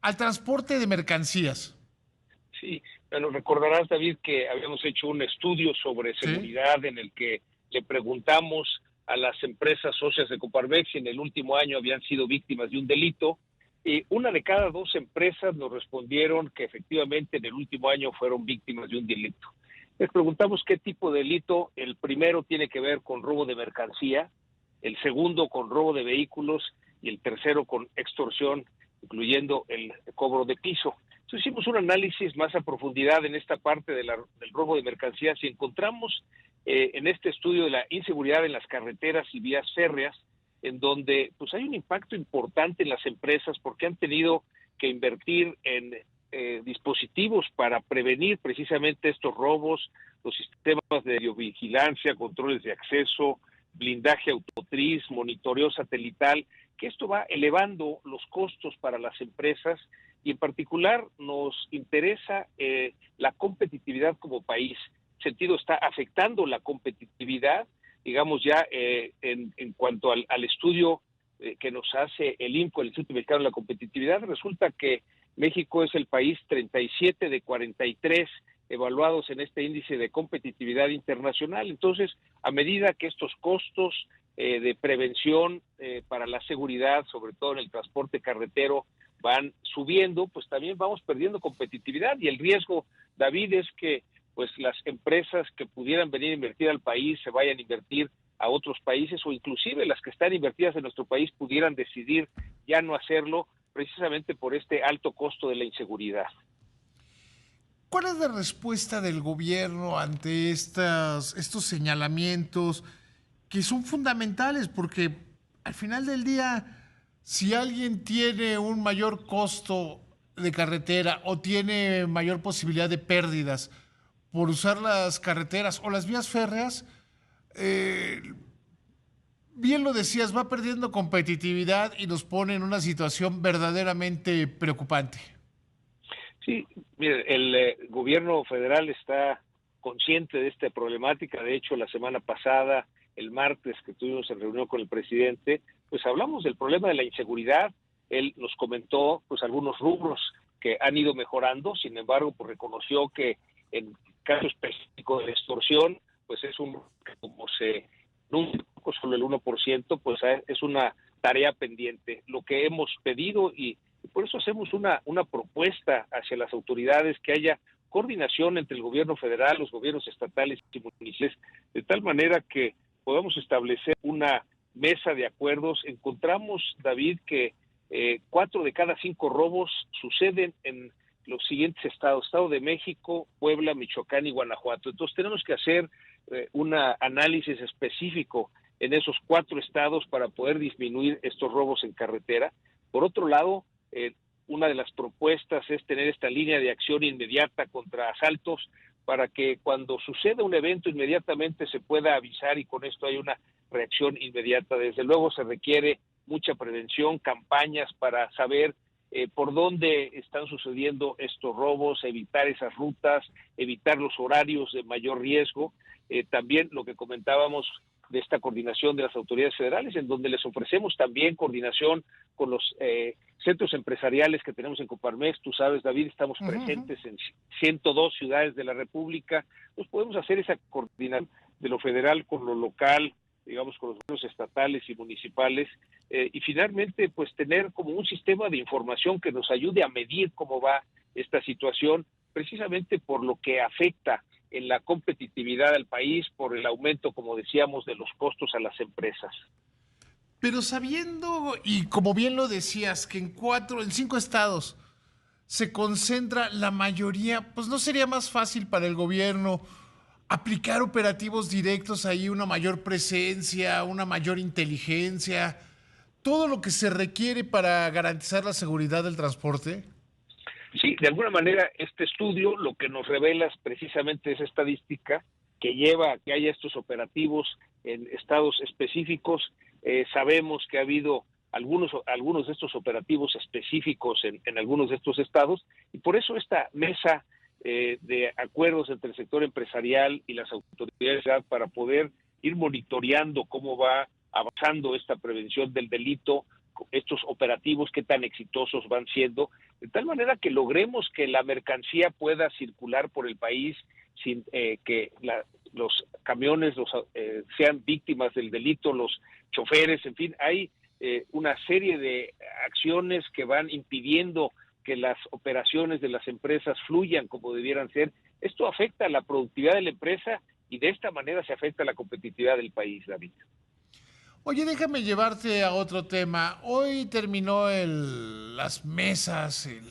al transporte de mercancías. Sí, bueno, recordarás, David, que habíamos hecho un estudio sobre ¿Sí? seguridad en el que le preguntamos a las empresas socias de Coparmex si en el último año habían sido víctimas de un delito. Y una de cada dos empresas nos respondieron que efectivamente en el último año fueron víctimas de un delito. Les preguntamos qué tipo de delito. El primero tiene que ver con robo de mercancía, el segundo con robo de vehículos y el tercero con extorsión, incluyendo el cobro de piso. Entonces hicimos un análisis más a profundidad en esta parte de del robo de mercancías y encontramos en este estudio de la inseguridad en las carreteras y vías férreas, en donde pues hay un impacto importante en las empresas porque han tenido que invertir en dispositivos para prevenir precisamente estos robos, los sistemas de videovigilancia, controles de acceso, blindaje automotriz, monitoreo satelital, que esto va elevando los costos para las empresas y en particular nos interesa la competitividad como país. En sentido, está afectando la competitividad, digamos ya en cuanto al estudio que nos hace el IMCO, el Instituto Mexicano de la Competitividad, resulta que México es el país 37 de 43 evaluados en este índice de competitividad internacional. Entonces, a medida que estos costos de prevención para la seguridad, sobre todo en el transporte carretero, van subiendo, pues también vamos perdiendo competitividad y el riesgo, David, es que pues las empresas que pudieran venir a invertir al país se vayan a invertir a otros países o inclusive las que están invertidas en nuestro país pudieran decidir ya no hacerlo precisamente por este alto costo de la inseguridad. ¿Cuál es la respuesta del gobierno ante estos señalamientos que son fundamentales? Porque al final del día, si alguien tiene un mayor costo de carretera o tiene mayor posibilidad de pérdidas por usar las carreteras o las vías férreas, eh, bien lo decías, va perdiendo competitividad y nos pone en una situación verdaderamente preocupante. Sí, mire, el gobierno federal está consciente de esta problemática. De hecho, la semana pasada, el martes que tuvimos en reunión con el presidente, pues hablamos del problema de la inseguridad. Él nos comentó pues algunos rubros que han ido mejorando, sin embargo, pues reconoció que en caso específico de la extorsión, pues es un, como se anuncia solo el 1%, pues es una tarea pendiente. Lo que hemos pedido y por eso hacemos una propuesta hacia las autoridades que haya coordinación entre el gobierno federal, los gobiernos estatales y municipales, de tal manera que podamos establecer una mesa de acuerdos. Encontramos, David, que 4 de cada 5 robos suceden en los siguientes estados: Estado de México, Puebla, Michoacán y Guanajuato. Entonces tenemos que hacer un análisis específico en esos 4 estados para poder disminuir estos robos en carretera. Por otro lado, eh, una de las propuestas es tener esta línea de acción inmediata contra asaltos para que cuando suceda un evento inmediatamente se pueda avisar y con esto hay una reacción inmediata. Desde luego se requiere mucha prevención, campañas para saber por dónde están sucediendo estos robos, evitar esas rutas, evitar los horarios de mayor riesgo. También lo que comentábamos de esta coordinación de las autoridades federales, en donde les ofrecemos también coordinación con los centros empresariales que tenemos en Coparmex. Tú sabes, David, estamos Uh -huh, uh -huh. presentes en 102 ciudades de la República. Pues podemos hacer esa coordinación de lo federal con lo local, digamos, con los gobiernos estatales y municipales, y finalmente, pues tener como un sistema de información que nos ayude a medir cómo va esta situación, precisamente por lo que afecta en la competitividad del país, por el aumento, como decíamos, de los costos a las empresas. Pero sabiendo, y como bien lo decías, que en 5 estados se concentra la mayoría, pues no sería más fácil para el gobierno aplicar operativos directos ahí, una mayor presencia, una mayor inteligencia, todo lo que se requiere para garantizar la seguridad del transporte. Sí, de alguna manera este estudio lo que nos revela es precisamente esa estadística que lleva a que haya estos operativos en estados específicos. Sabemos que ha habido algunos de estos operativos específicos en algunos de estos estados y por eso esta mesa de acuerdos entre el sector empresarial y las autoridades para poder ir monitoreando cómo va avanzando esta prevención del delito, estos operativos, qué tan exitosos van siendo, de tal manera que logremos que la mercancía pueda circular por el país sin que los camiones sean víctimas del delito, los choferes, en fin, hay una serie de acciones que van impidiendo que las operaciones de las empresas fluyan como debieran ser. Esto afecta a la productividad de la empresa y de esta manera se afecta a la competitividad del país, David. Oye, déjame llevarte a otro tema. Hoy terminó las mesas, el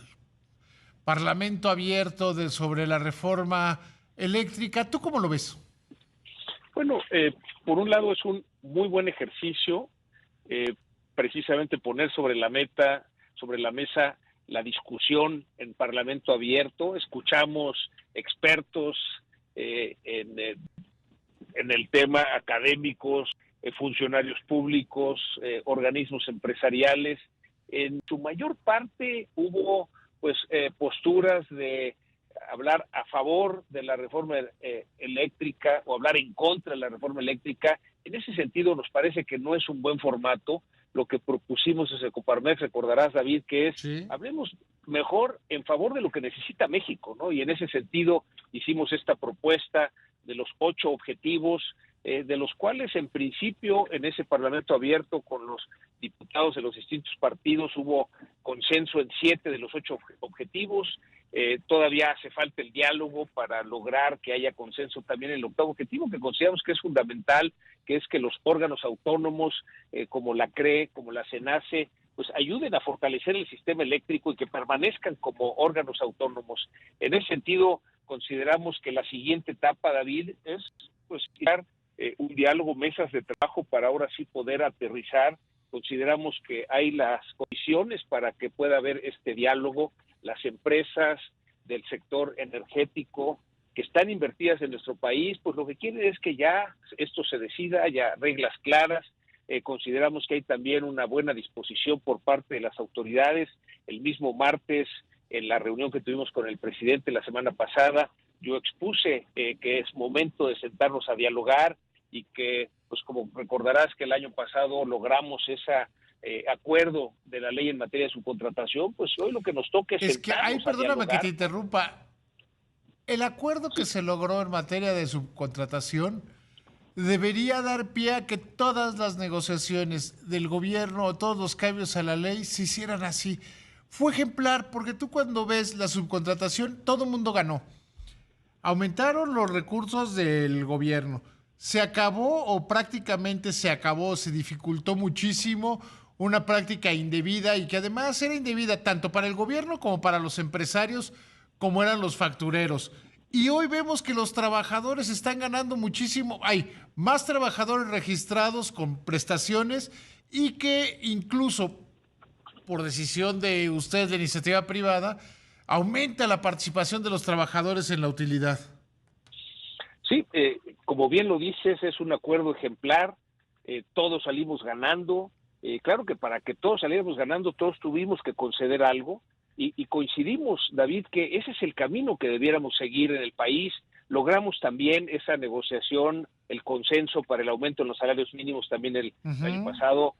Parlamento abierto sobre la reforma eléctrica. ¿Tú cómo lo ves? Bueno, por un lado es un muy buen ejercicio, precisamente poner sobre la mesa la discusión en Parlamento abierto. Escuchamos expertos en el tema, académicos, funcionarios públicos, organismos empresariales. En su mayor parte hubo posturas de hablar a favor de la reforma eléctrica o hablar en contra de la reforma eléctrica. En ese sentido nos parece que no es un buen formato. Lo que propusimos desde Coparmex, recordarás, David, que es Sí. hablemos mejor en favor de lo que necesita México, ¿no? Y en ese sentido hicimos esta propuesta de los 8 objetivos, de los cuales en principio en ese Parlamento abierto con los diputados de los distintos partidos hubo consenso en 7 de los 8 objetivos. Todavía hace falta el diálogo para lograr que haya consenso también en el 8º objetivo, que consideramos que es fundamental, que es que los órganos autónomos como la CRE, como la CENACE, pues ayuden a fortalecer el sistema eléctrico y que permanezcan como órganos autónomos. En ese sentido, consideramos que la siguiente etapa, David, es pues crear un diálogo, mesas de trabajo para ahora sí poder aterrizar. Consideramos que hay las condiciones para que pueda haber este diálogo. Las empresas del sector energético que están invertidas en nuestro país, pues lo que quieren es que ya esto se decida, haya reglas claras. Consideramos que hay también una buena disposición por parte de las autoridades. El mismo martes, en la reunión que tuvimos con el presidente la semana pasada, yo expuse que es momento de sentarnos a dialogar y que, pues como recordarás que el año pasado logramos ese acuerdo de la ley en materia de subcontratación, pues hoy lo que nos toca es sentarnos a Perdóname que dialogar. te interrumpa. El acuerdo que se logró en materia de subcontratación debería dar pie a que todas las negociaciones del gobierno o todos los cambios a la ley se hicieran así. Fue ejemplar porque tú cuando ves la subcontratación, todo el mundo ganó. Aumentaron los recursos del gobierno. Se acabó o prácticamente se acabó, se dificultó muchísimo una práctica indebida y que además era indebida tanto para el gobierno como para los empresarios, como eran los factureros. Y hoy vemos que los trabajadores están ganando muchísimo. Hay más trabajadores registrados con prestaciones y que incluso por decisión de ustedes de iniciativa privada, aumenta la participación de los trabajadores en la utilidad. Sí, como bien lo dices, es un acuerdo ejemplar, todos salimos ganando. Claro que para que todos saliéramos ganando, todos tuvimos que conceder algo y coincidimos, David, que ese es el camino que debiéramos seguir en el país. Logramos también esa negociación, el consenso para el aumento en los salarios mínimos también el año pasado.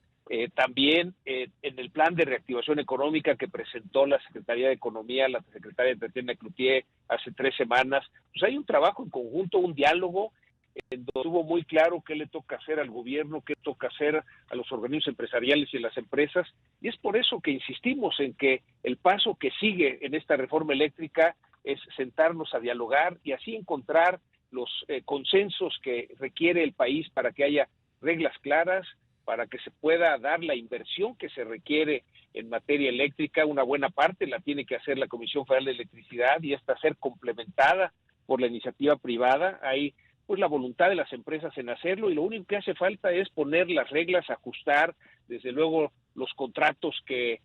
También en el plan de reactivación económica que presentó la Secretaría de Economía, la secretaria Tatiana Cloutier, hace 3 semanas, pues hay un trabajo en conjunto, un diálogo, donde estuvo muy claro qué le toca hacer al gobierno, qué toca hacer a los organismos empresariales y a las empresas, y es por eso que insistimos en que el paso que sigue en esta reforma eléctrica es sentarnos a dialogar y así encontrar los consensos que requiere el país para que haya reglas claras, para que se pueda dar la inversión que se requiere en materia eléctrica. Una buena parte la tiene que hacer la Comisión Federal de Electricidad y esta ser complementada por la iniciativa privada. Hay pues la voluntad de las empresas en hacerlo y lo único que hace falta es poner las reglas, ajustar, desde luego los contratos que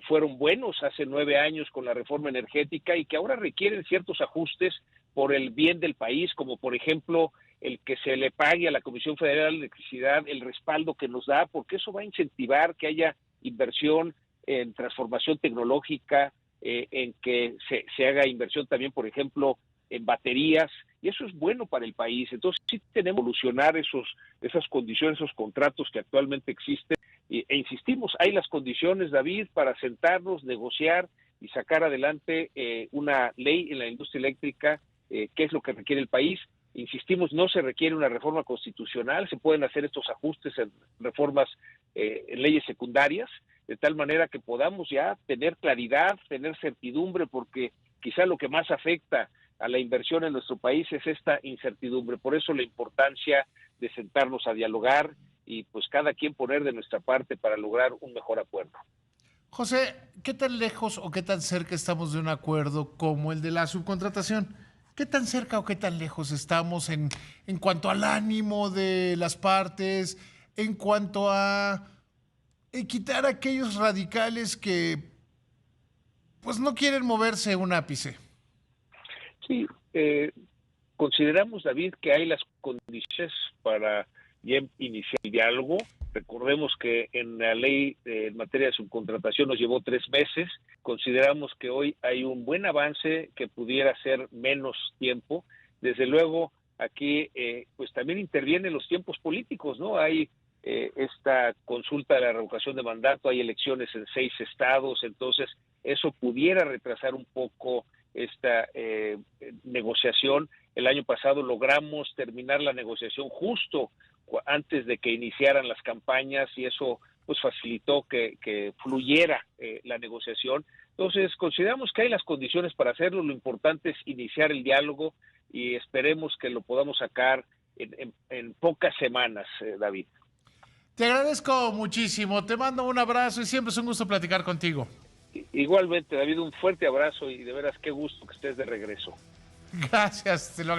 fueron buenos hace 9 años con la reforma energética y que ahora requieren ciertos ajustes por el bien del país, como por ejemplo el que se le pague a la Comisión Federal de Electricidad el respaldo que nos da, porque eso va a incentivar que haya inversión en transformación tecnológica, en que se haga inversión también, por ejemplo, en baterías, y eso es bueno para el país. Entonces sí tenemos que evolucionar esas condiciones, esos contratos que actualmente existen, E insistimos, hay las condiciones, David, para sentarnos, negociar y sacar adelante una ley en la industria eléctrica, que es lo que requiere el país. Insistimos, no se requiere una reforma constitucional, se pueden hacer estos ajustes en reformas, en leyes secundarias, de tal manera que podamos ya tener claridad, tener certidumbre, porque quizá lo que más afecta a la inversión en nuestro país es esta incertidumbre. Por eso la importancia de sentarnos a dialogar y pues cada quien poner de nuestra parte para lograr un mejor acuerdo. José, ¿qué tan lejos o qué tan cerca estamos de un acuerdo como el de la subcontratación? ¿Qué tan cerca o qué tan lejos estamos en cuanto al ánimo de las partes, en cuanto a quitar a aquellos radicales que pues no quieren moverse un ápice? Sí, consideramos, David, que hay las condiciones para ya iniciar el diálogo. Recordemos que en la ley en materia de subcontratación nos llevó 3 meses. Consideramos que hoy hay un buen avance, que pudiera ser menos tiempo. Desde luego, aquí pues también intervienen los tiempos políticos, ¿no? Hay esta consulta de la revocación de mandato, hay elecciones en 6 estados, entonces eso pudiera retrasar un poco esta negociación. El año pasado logramos terminar la negociación justo antes de que iniciaran las campañas y eso pues facilitó que fluyera la negociación. Entonces consideramos que hay las condiciones para hacerlo. Lo importante es iniciar el diálogo y esperemos que lo podamos sacar en pocas semanas, David. Te agradezco muchísimo, te mando un abrazo y siempre es un gusto platicar contigo. Igualmente, David, un fuerte abrazo y de veras qué gusto que estés de regreso. Gracias, te lo agradezco.